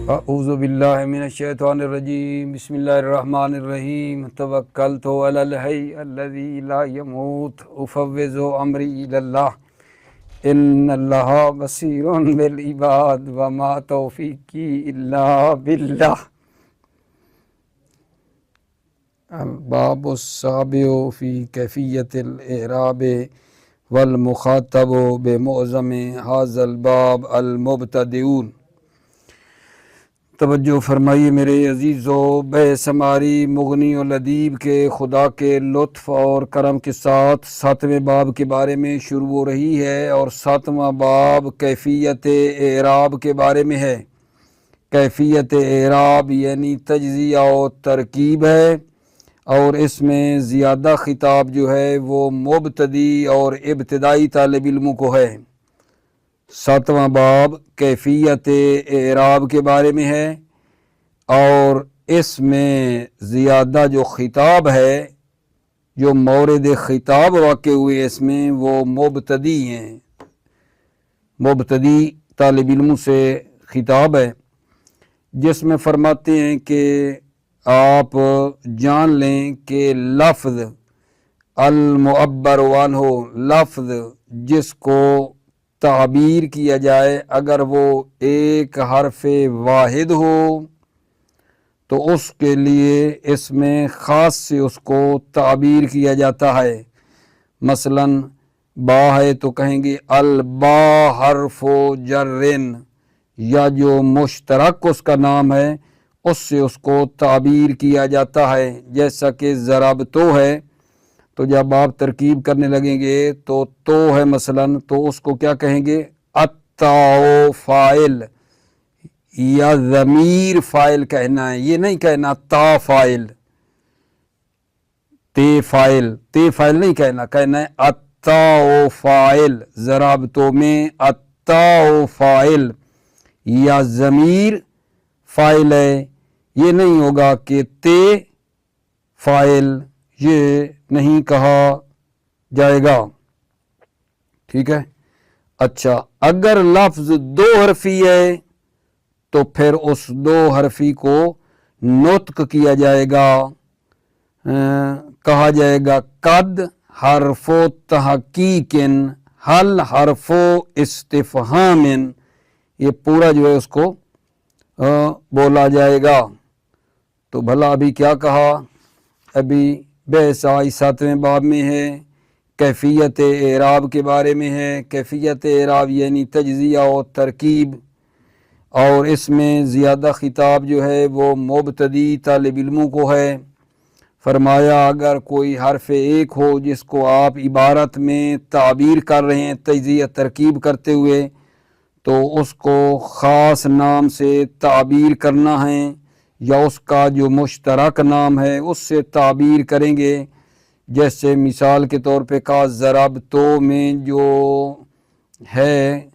اعوذ باللہ من الشیطان الرجیم بسم اللہ الرحمن الرحیم توکلت علی الحی الذی لا یموت افوض امری الی اللہ ان اللہ بصیر بالعباد وما توفیقی الا باللہ۔ الباب السابع فی کیفیت الاعراب والمخاطب بمعظم ھذا الباب المبتدئون۔ توجہ فرمائیے میرے عزیزو، بے سماری مغنی و لدیب کے خدا کے لطف اور کرم کے ساتھ 7ویں باب کے بارے میں شروع ہو رہی ہے، اور 7واں باب کیفیت اعراب کے بارے میں ہے۔ کیفیت اعراب یعنی تجزیہ و ترکیب ہے، اور اس میں زیادہ خطاب جو ہے وہ مبتدی اور ابتدائی طالب علموں کو ہے۔ 7واں باب کیفیت اعراب کے بارے میں ہے، اور اس میں زیادہ جو خطاب ہے، جو مورد خطاب واقع ہوئے اس میں، وہ مبتدی ہیں، مبتدی طالب علموں سے خطاب ہے، جس میں فرماتے ہیں کہ آپ جان لیں کہ لفظ المعبر عنہ، لفظ جس کو تعبیر کیا جائے، اگر وہ ایک حرف واحد ہو تو اس کے لیے اس میں خاص سے اس کو تعبیر کیا جاتا ہے۔ مثلا با ہے تو کہیں گے البا حرف جرن، یا جو مشترک اس کا نام ہے اس سے اس کو تعبیر کیا جاتا ہے، جیسا کہ ضربتو ہے، تو جب آپ ترکیب کرنے لگیں گے تو ہے مثلا، تو اس کو کیا کہیں گے؟ التاء فاعل یا ضمیر فاعل کہنا ہے، یہ نہیں کہنا تا فاعل، تے فاعل نہیں کہنا، کہنا ہے التاء فاعل۔ ضربتو میں التاء فاعل یا ضمیر فاعل ہے، یہ نہیں ہوگا کہ تے فاعل، یہ نہیں کہا جائے گا، ٹھیک ہے۔ اچھا، اگر لفظ 2 حرفی ہے تو پھر اس 2 حرفی کو نطق کیا جائے گا، کہا جائے گا قد حرف تحقیق، حل حرف استفہام، یہ پورا جو ہے اس کو بولا جائے گا۔ تو بھلا ابھی کیا کہا؟ ابھی بحث 7ویں باب میں ہے، کیفیت اعراب کے بارے میں ہے۔ کیفیت اعراب یعنی تجزیہ و ترکیب، اور اس میں زیادہ خطاب جو ہے وہ مبتدی طالب علموں کو ہے۔ فرمایا اگر کوئی حرف ایک ہو جس کو آپ عبارت میں تعبیر کر رہے ہیں تجزیہ ترکیب کرتے ہوئے، تو اس کو خاص نام سے تعبیر کرنا ہے، یا اس کا جو مشترک نام ہے اس سے تعبیر کریں گے۔ جیسے مثال کے طور پہ کہا ضربتو میں جو ہے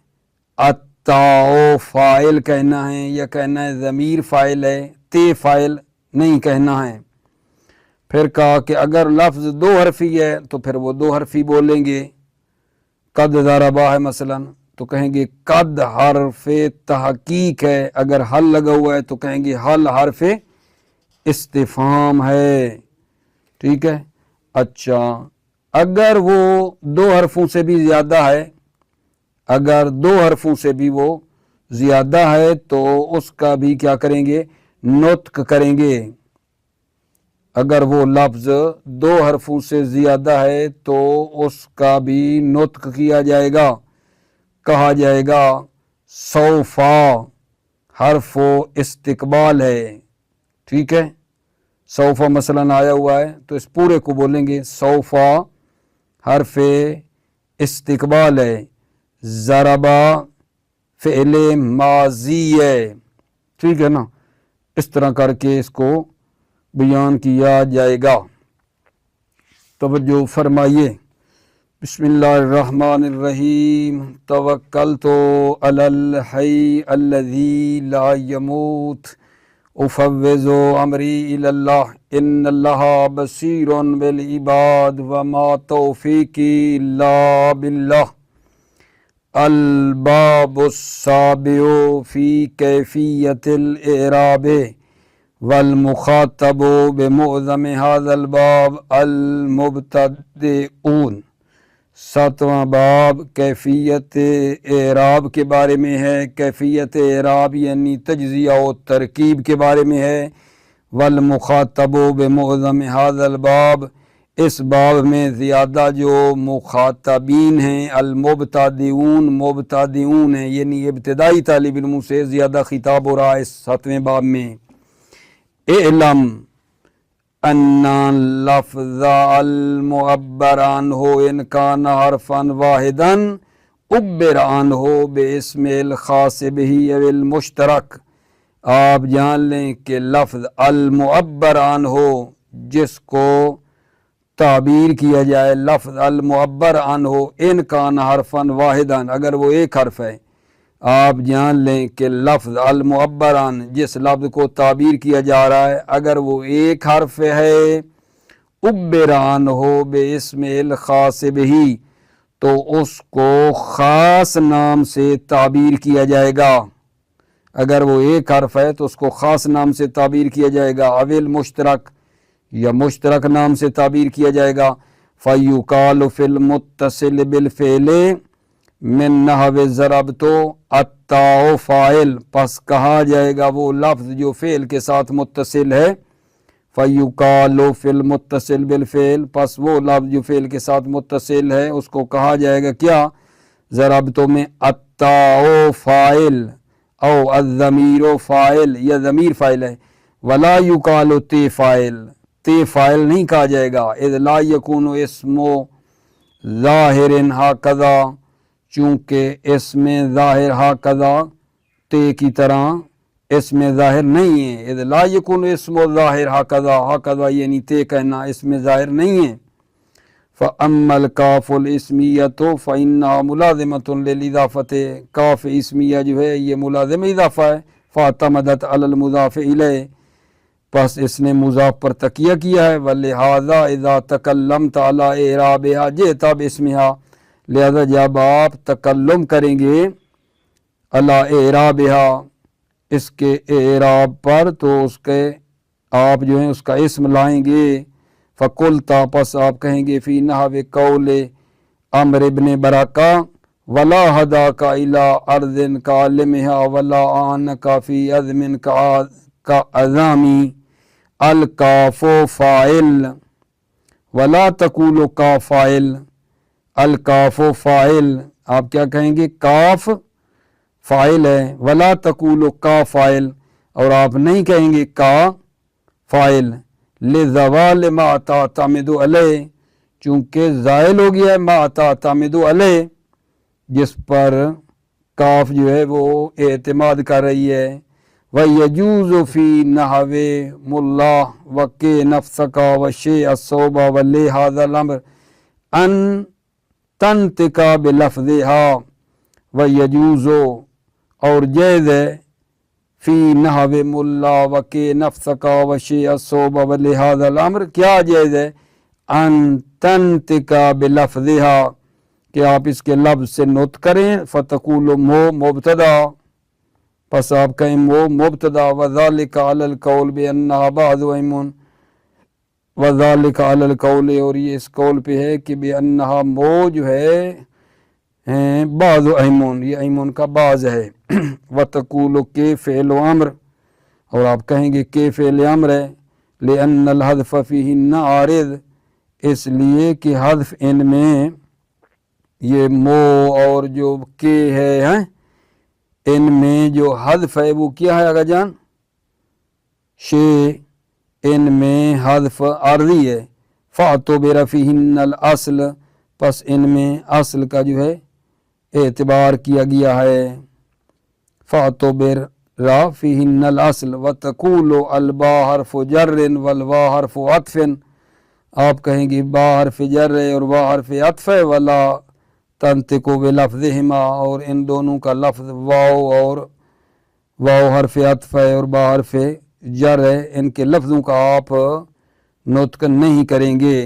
التاء فاعل کہنا ہے، یا کہنا ہے ضمیر فاعل ہے، تے فاعل نہیں کہنا ہے۔ پھر کہا کہ اگر لفظ 2 حرفی ہے تو پھر وہ 2 حرفی بولیں گے۔ قد ضربا ہے مثلا تو کہیں گے قد حرف تحقیق ہے، اگر حل لگا ہوا ہے تو کہیں گے حل حرف استفہام ہے، ٹھیک ہے۔ اچھا، اگر وہ 2 حرفوں سے بھی زیادہ ہے، اگر 2 حرفوں سے بھی وہ زیادہ ہے تو اس کا بھی کیا کریں گے؟ نطق کریں گے۔ اگر وہ لفظ 2 حرفوں سے زیادہ ہے تو اس کا بھی نطق کیا جائے گا، کہا جائے گا سوفا حرف استقبال ہے، ٹھیک ہے۔ سوفا مثلا آیا ہوا ہے تو اس پورے کو بولیں گے سوفا حرف استقبال ہے۔ ضربا فعل ماضی ہے، ٹھیک ہے نا، اس طرح کر کے اس کو بیان کیا جائے گا۔ توجہ فرمائیے، بسم اللہ الرحمن الرحیم توکلت علی الحی الذی لا یموت افوض امری الی اللہ ان اللہ بصیر بالعباد وما توفیقی الا باللہ۔ الباب السابع فی کیفیت الاعراب والمخاطب بمعظم هذا الباب المبتدئون۔ 7واں باب کیفیت اعراب کے بارے میں ہے۔ کیفیت اعراب یعنی تجزیہ و ترکیب کے بارے میں ہے۔ والمخاطب بمعظم هذا الباب، اس باب میں زیادہ جو مخاطبین ہیں مبتدئون ہیں، یعنی ابتدائی طالب علموں سے زیادہ خطاب ہو رہا ہے اس 7ویں باب میں۔ اعلم ان لفظ المعبر عنہ ان کان حرفا واحدا عبر عنہ باسم الخاص بہ او المشترک۔ آپ جان لیں کہ لفظ المعبر عنہ، جس کو تعبیر کیا جائے، لفظ المعبر عنہ ان کان حرفا واحدا، اگر وہ ایک حرف ہے، آپ جان لیں کہ لفظ المعبر عن، جس لفظ کو تعبیر کیا جا رہا ہے، اگر وہ ایک حرف ہے، عبر عنہ باسم الخاص بہ، تو اس کو خاص نام سے تعبیر کیا جائے گا۔ اگر وہ ایک حرف ہے تو اس کو خاص نام سے تعبیر کیا جائے گا، اویل مشترک، یا مشترک نام سے تعبیر کیا جائے گا۔ فَيُقَالُ فِي الْمُتَّصِلِ بِالْفِعْلِ من نحو ضربت التاء فاعل، پس کہا جائے گا وہ لفظ جو فعل کے ساتھ متصل ہے۔ فَيُقَالُ فِي الْمُتَّصِلِ بِالْفِعْلِ، پس وہ لفظ جو فعل کے ساتھ متصل ہے اس کو کہا جائے گا کیا؟ ضربت میں التاء فاعل او الضمیر فاعل، یا ضمیر فاعل ہے۔ ولا يقال تی فاعل، تی فاعل نہیں کہا جائے گا۔ اذ لا یکون اسم ظاہر ہاکذا، چونکہ اسم ظاہر ہاکذا تی کی طرح اسم ظاہر نہیں ہے۔ اذ لا یکون اسم ظاہر ہاکذا، ہاکذا یعنی تی کہنا اسم ظاہر نہیں ہے۔ فَأَمَّا الْكَافُ الْإِسْمِيَّةُ فَإِنَّهَا مُلَازِمَةٌ لِلْإِضَافَةِ، کاف اسمیہ جو ہے یہ ملازم اضافہ ہے۔ فَاعْتَمَدَتْ عَلَى الْمُضَافِ إِلَيْهِ، پس اس نے مضاف پر تکیہ کیا ہے۔ وَلِهَذَا إِذَا تَكَلَّمْتَ عَلَى إِعْرَابِهَا جِئْتَ بِاسْمِهَا، لہذا جب آپ تکلم کریں گے علی اعرابها، اس کے اعراب پر، تو اس کے آپ جو ہیں اس کا اسم لائیں گے۔ فَقُلْتَ، پس آپ کہیں گے فی نحو قول عمر ابن برکہ ولا ہداک الی ارض کعلمها ولا آنک فی عظم کعظامی، الکاف فاعل ولا تقول کا فاعل، الکاف فاعل، آپ کیا کہیں گے؟ کاف فاعل ہے، ولا تقول کا فاعل، اور آپ نہیں کہیں گے کا فاعل، لزوال ما تعتمد علیہ، چونکہ زائل ہو گیا ہے ما تعتمد علیہ، جس پر کاف جو ہے وہ اعتماد کر رہی ہے۔ وَيَجُوزُ فِي نَحْوِ مُلَّا وَقِّ نَفْسَكَ وَشَيْءَ الصَّوْبَ وَلِهَذَا الْأَمْرِ أَن تَنْطِقَ بِلَفْظِهَا، وَيَجُوزُ، اور جائز ہے، فی نحو ملا وَقِّ نَفْسَكَ وَشَيْءَ الصَّوْبَ وَلِهَذَا الْأَمْرِ، کیا جائز ہے؟ ان تنطق بلفظها، کہ آپ اس کے لفظ سے نطق کریں۔ فتقول مو مبتدا، پس آپ کہیں مو مبتدا، وذالک علی القول بانها بعض ایمون، وذالک علی القول، اور یہ اس قول پہ ہے کہ بانها مو جو ہے بعض ایمون، یہ ایمون کا بعض ہے۔ وتقول کے فعل و امر، اور آپ کہیں گے کہ فعل امر ہے۔ لأن الحذف فیہن عارض، اس لیے کہ حذف ان میں، یہ مو اور جو کے ہے ان میں جو حذف ہے وہ کیا ہے آگا جان؟ شے، ان میں حذف عارضی ہے۔ فاعتبر فیہن الاصل، پس ان میں اصل کا جو ہے اعتبار کیا گیا ہے۔ فاعتبر فیہن الاصل، وتقول الباء حرف جر والواو حرف عطف، آپ کہیں گے با حرف جر ہے اور واو حرف عطف ہے۔ ولا تنطق بلفظہما، اور ان دونوں کا لفظ واو اور واو حرف عطف ہے اور با حرف جر ہے، ان کے لفظوں کا آپ نطق نہیں کریں گے۔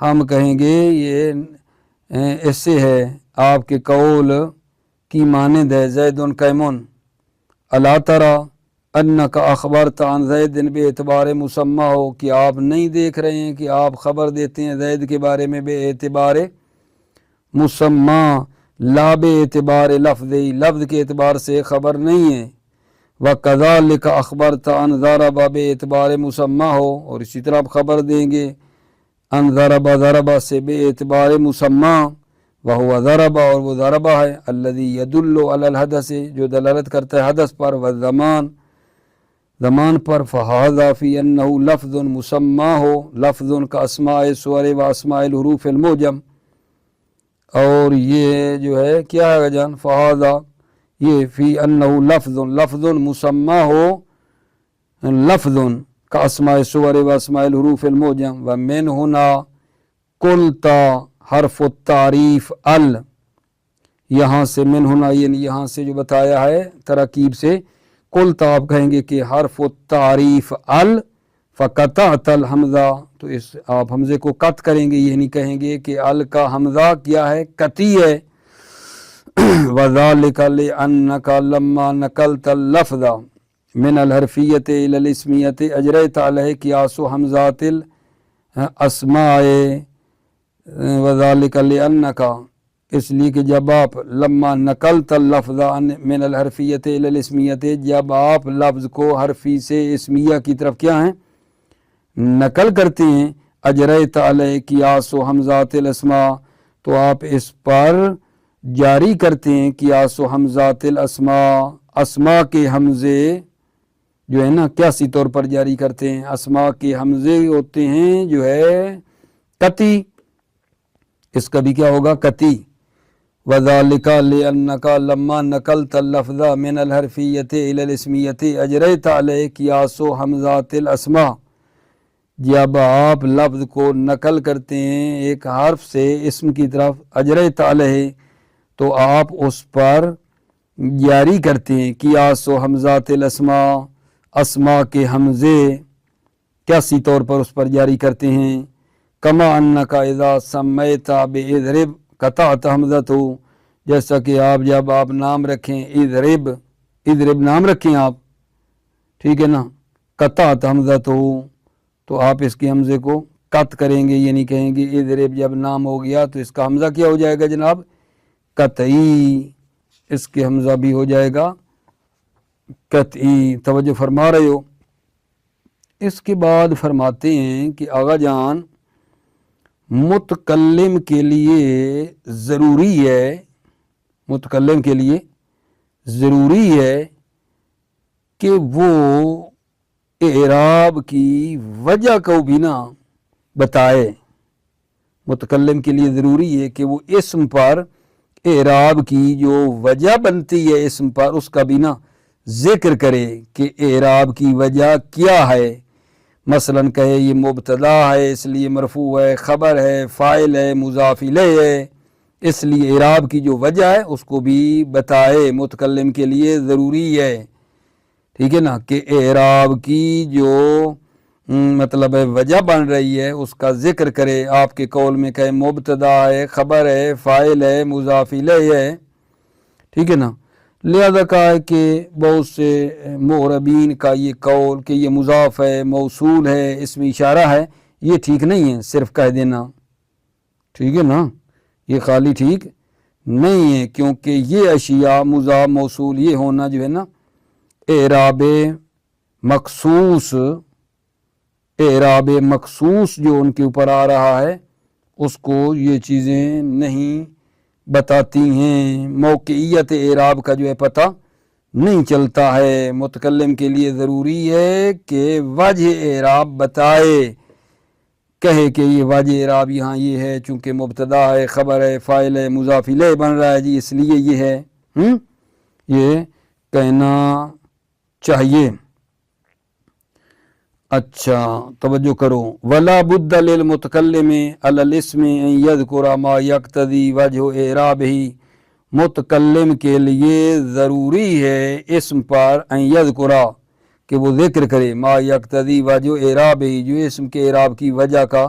ہم کہیں گے یہ ایسے ہے آپ کے قول کی مانند ہے زیدن قیمن الا تری انک اخبرت عن زید بے اعتبار مسمى ہو کہ آپ نہیں دیکھ رہے ہیں کہ آپ خبر دیتے ہیں زید کے بارے میں بے اعتبار مسمى لا بے اعتبار لفظی لفظ کے اعتبار سے خبر نہیں ہے وَكَذَلِكَ أَخْبَرْتَ عَنْ ضَرَبَ بے اعتبار مسمى ہو اور اسی طرح آپ خبر دیں گے عن ضرب ضرب سے بے اعتبار مسمى وهو ضرب اور وہ ضرب ہے الذي يدل على الحدث جو دلالت کرتا ہے حدث پر والزمان زمان پر فهذا في انه لفظ مسمى ہو لفظ کا اسماء سور و اسماء الحروف المعجم اور یہ جو ہے کیا ہے جان فهذا یہ فی انه لفظ لفظ مسمى ہو لفظ کا اسماء سور و اسماء الحروف المعجم ومن هنا قلت حرف التعریف ال یہاں سے من ہونا یعنی یہاں سے جو بتایا ہے ترکیب سے قلت آپ کہیں گے کہ حرف التعریف ال فقطعت الحمزہ تو اس آپ حمزے کو قط کریں گے یہ نہیں کہیں گے کہ ال کا حمزہ کیا ہے قطعی ہے وذالک لانک لما نقلت اللفظ من الحرفیت الى الاسمیت اجریت علیہ قیاس حمزات الاسماء وذالک لانک اس لیے کہ جب آپ لما نقلت اللفظ من الحرفیت الى الاسمیت جب آپ لفظ کو حرفی سے اسمیہ کی طرف کیا ہیں نقل کرتے ہیں اجریت علیہ قیاس حمزات الاسماء تو آپ اس پر جاری کرتے ہیں قیاس حمزات الاسماء اسماء کے حمزے جو ہے نا قیاسی طور پر جاری کرتے ہیں اسماء کے حمزے ہوتے ہیں جو ہے قطعی اس کا بھی کیا ہوگا قطعی وذالک لانک لما نقلت اللفظ من الحرفیت الى الاسمیت اجریت علیہ قیاس حمزات الاسماء جب آپ لفظ کو نقل کرتے ہیں ایک حرف سے اسم کی طرف اجریت علیہ تو آپ اس پر جاری کرتے ہیں قیاس حمزات الاسماء اسماء کے حمزے قیاسی طور پر اس پر جاری کرتے ہیں کما انک اذا سمیت باضرب قطعت حمزۃ جیسا کہ آپ جب آپ نام رکھیں اضرب نام رکھیں آپ ٹھیک ہے نا قطعت حمزۃ تو آپ اس کے حمزے کو قط کریں گے یہ نہیں کہیں گے اضرب جب نام ہو گیا تو اس کا حمزہ کیا ہو جائے گا جناب قطعی اس کے حمزہ بھی ہو جائے گا قطعی توجہ فرما رہے ہو اس کے بعد فرماتے ہیں کہ آغا جان متکلم کے لیے ضروری ہے متکلم کے لیے ضروری ہے کہ وہ اعراب کی وجہ کو بھی نہ بتائے متکلم کے لیے ضروری ہے کہ وہ اسم پر اعراب کی جو وجہ بنتی ہے اسم پر اس کا بھی نہ ذکر کرے کہ اعراب کی وجہ کیا ہے مثلا کہے یہ مبتدا ہے اس لیے مرفوع ہے خبر ہے فاعل ہے مضاف الیہ ہے اس لیے اعراب کی جو وجہ ہے اس کو بھی بتائے متکلم کے لیے ضروری ہے ٹھیک ہے نا کہ اعراب کی جو مطلب ہے وجہ بن رہی ہے اس کا ذکر کرے آپ کے قول میں کہے مبتدا ہے خبر ہے فاعل ہے مضاف الیہ ہے ٹھیک ہے نا لہذا کہا ہے کہ بہت سے معربین کا یہ قول کہ یہ مضاف ہے موصول ہے اس میں اشارہ ہے یہ ٹھیک نہیں ہے صرف کہہ دینا ٹھیک ہے نا یہ خالی ٹھیک نہیں ہے کیونکہ یہ اشیاء مضاف موصول یہ ہونا جو ہے نا اعراب مخصوص جو ان کے اوپر آ رہا ہے اس کو یہ چیزیں نہیں بتاتی ہیں موقعیت اعراب کا جو ہے پتہ نہیں چلتا ہے متکلم کے لیے ضروری ہے کہ وجہ اعراب بتائے کہے کہ یہ وجہ اعراب یہاں یہ ہے چونکہ مبتدا ہے خبر ہے فاعل ہے مضاف الیہ بن رہا ہے جی اس لیے یہ ہے یہ کہنا چاہیے اچھا توجہ کرو ولا بد للمتکلم علی الاسم ان یذکر ما یقتضی وجہ اعرابہ متکلم کے لیے ضروری ہے اسم پر ان یذکر کہ وہ ذکر کرے ما یقتضی وجہ اعرابہ جو اسم کے اعراب کی وجہ کا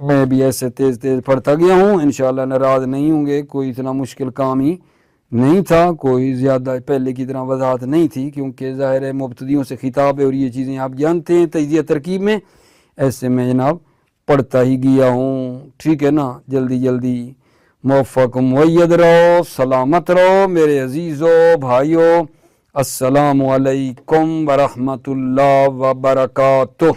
میں بھی ایسے تیز تیز پڑھتا گیا ہوں، انشاءاللہ ناراض نہیں ہوں گے، کوئی اتنا مشکل کام ہی نہیں تھا، کوئی زیادہ پہلے کی طرح وضاحت نہیں تھی، کیونکہ ظاہر ہے مبتدیوں سے خطاب ہے اور یہ چیزیں آپ جانتے ہیں تجزیہ ترکیب میں، ایسے میں جناب پڑھتا ہی گیا ہوں، ٹھیک ہے نا۔ جلدی جلدی موفق معید رہو، سلامت رہو میرے عزیزو بھائیو، السلام علیکم ورحمۃ اللہ وبرکاتہ۔